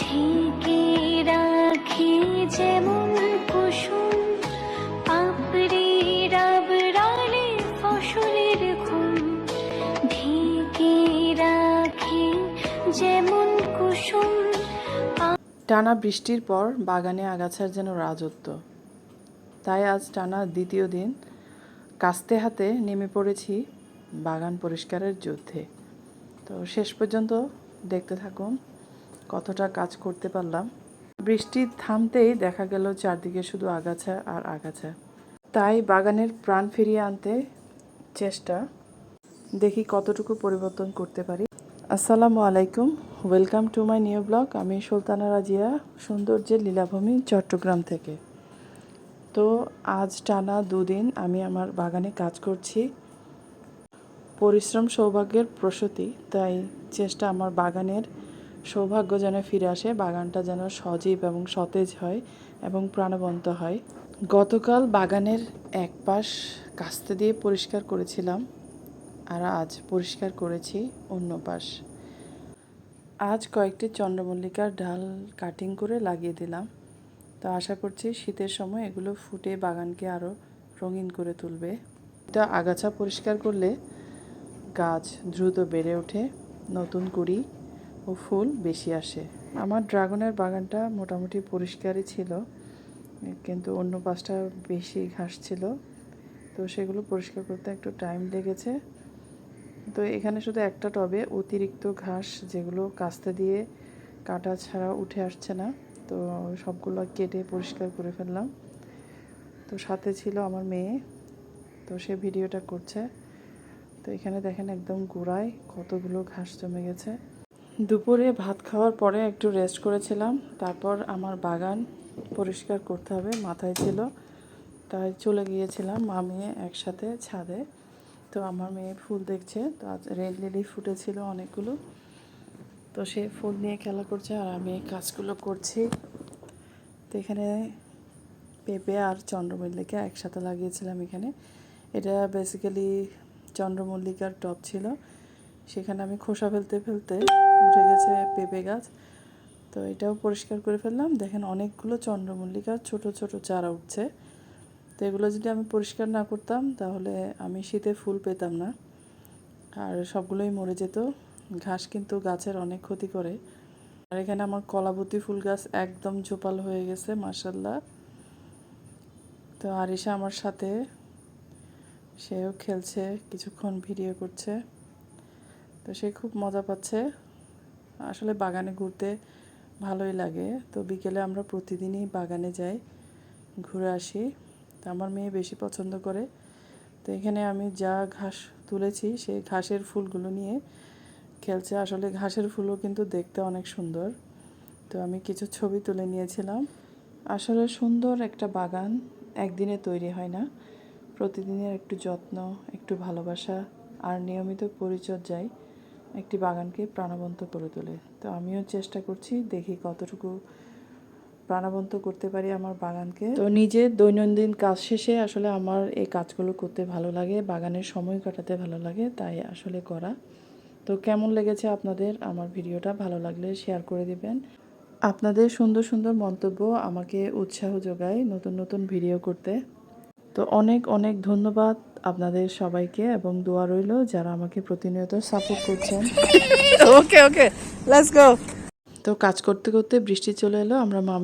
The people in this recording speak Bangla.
ঢেকে রাখি যেমন কুসুম পাপড়ি রাবড়ালে ফসলের ঘুম, ঢেকে রাখি যেমন কুসুম। টানা বৃষ্টির পর বাগানে আগাছার যেন রাজত্ব। তাই আজ টানা দ্বিতীয় দিন কাস্তে হাতে নেমে পড়েছি বাগান পরিষ্কারের যুদ্ধে। তো শেষ পর্যন্ত দেখতে থাকুন কতটা কাজ করতে পারলাম। বৃষ্টি থামতেই দেখা গেল চারদিকে শুধু আগাছা আর আগাছা। তাই বাগানের প্রাণ ফিরিয়ে আনতে চেষ্টা, দেখি কতটুকু পরিবর্তন করতে পারি। আসসালামু আলাইকুম, welcome to my new blog. আমি সুলতানা রাজিয়া, সৌন্দর্যের লীলাভূমি, চট্টগ্রাম থেকে। তো আজ টানা দুদিন আমি আমার বাগানে কাজ করছি। পরিশ্রম সৌভাগ্যের প্রসূতি, তাই চেষ্টা আমার বাগানের সৌভাগ্য যেন ফিরে আসে, বাগানটা যেন সজীব এবং সতেজ হয় এবং প্রাণবন্ত হয়। গতকাল বাগানের এক পাশ কাস্তে দিয়ে পরিষ্কার করেছিলাম, আর আজ পরিষ্কার করেছি অন্য পাশ। আজ কয়েকটি চন্দ্রমল্লিকার ডাল কাটিং করে লাগিয়ে দিলাম। তো আশা করছি শীতের সময় এগুলো ফুটে বাগানকে আরও রঙিন করে তুলবে। এটা আগাছা পরিষ্কার করলে গাছ দ্রুত বেড়ে ওঠে, নতুন কুড়ি ও ফুল বেশি আসে। আমার ড্রাগনের বাগানটা মোটামুটি পরিষ্কারই ছিল, কিন্তু অন্য পাশটা বেশি ঘাস ছিল, তো সেগুলো পরিষ্কার করতে একটু টাইম লেগেছে। তো এখানে শুধু একটা টবে অতিরিক্ত ঘাস, যেগুলো কাস্তে দিয়ে কাটা ছাড়া উঠে আসছে না, তো সবগুলো কেটে পরিষ্কার করে ফেললাম। তো সাথে ছিল আমার মেয়ে, তো সে ভিডিওটা করছে। তো এখানে দেখেন একদম গোড়ায় কতগুলো ঘাস জমে গেছে। দুপুরে ভাত খাওয়ার পরে একটু রেস্ট করেছিলাম, তারপর আমার বাগান পরিষ্কার করতে হবে মাথায় ছিল, তাই চলে গিয়েছিলাম মা মেয়ে একসাথে ছাদে। তো আমার মেয়ে ফুল দেখছে, তো আজ রেড লিলি ফুটেছিল অনেকগুলো, তো সে ফুল নিয়ে খেলা করছে আর আমি কাজগুলো করছি। তো এখানে পেঁপে আর চন্দ্রমল্লিকা একসাথে লাগিয়েছিলাম। এখানে এটা বেসিক্যালি চন্দ্রমল্লিকার টব ছিল, সেখানে আমি খোসা ফেলতে ফেলতে উঠে গেছে পেঁপে গাছ। তো এটাও পরিষ্কার করে ফেললাম। দেখেন অনেকগুলো চন্দ্রমল্লিকার ছোট ছোট চারা উঠছে। তো এগুলো যদি আমি পরিষ্কার না করতাম তাহলে আমি শীতে ফুল পেতাম না, আর সবগুলোই মরে যেত। ঘাস কিন্তু গাছের অনেক ক্ষতি করে। আর এখানে আমার কলাবতী ফুল গাছ একদম ঝোপাল হয়ে গেছে, মাশাআল্লাহ। তো আরিশা আমার সাথে, সেও খেলছে, কিছুক্ষণ ভিডিও করছে, তো সে খুব মজা পাচ্ছে। আসলে বাগানে ঘুরতে ভালোই লাগে। তো বিকেলে আমরা প্রতিদিনই বাগানে যাই, ঘুরে আসি। তো আমার মেয়ে বেশি পছন্দ করে। তো এখানে আমি যা ঘাস তুলেছি সেই ঘাসের ফুলগুলো নিয়ে খেলছে। আসলে ঘাসের ফুলও কিন্তু দেখতে অনেক সুন্দর। তো আমি কিছু ছবি তুলে নিয়েছিলাম। আসলে সুন্দর একটা বাগান একদিনে তৈরি হয় না, প্রতিদিনের একটু যত্ন, একটু ভালোবাসা আর নিয়মিত পরিচর্যায় একটি বাগানকে প্রাণবন্ত করে তোলে। তো আমিও চেষ্টা করছি, দেখি কতটুকু প্রাণবন্ত করতে পারি আমার বাগানকে। তো নিজের দৈনন্দিন কাজ শেষে আসলে আমার এই কাজগুলো করতে ভালো লাগে, বাগানের সময় কাটাতে ভালো লাগে, তাই আসলে করা। তো কেমন লেগেছে আপনাদের আমার ভিডিওটা? ভালো লাগলে শেয়ার করে দিবেন। আপনাদের সুন্দর সুন্দর মন্তব্য আমাকে উৎসাহ যোগায় নতুন নতুন ভিডিও করতে। তো অনেক অনেক ধন্যবাদ আপনাদের সবাইকে, এবং দোয়া রইল যারা আমাকে প্রতিনিয়ত সাপোর্ট করছেন। ওকে ওকে, লেটস গো। তো কাজ করতে করতে বৃষ্টি চলে এলো। আমরা মামি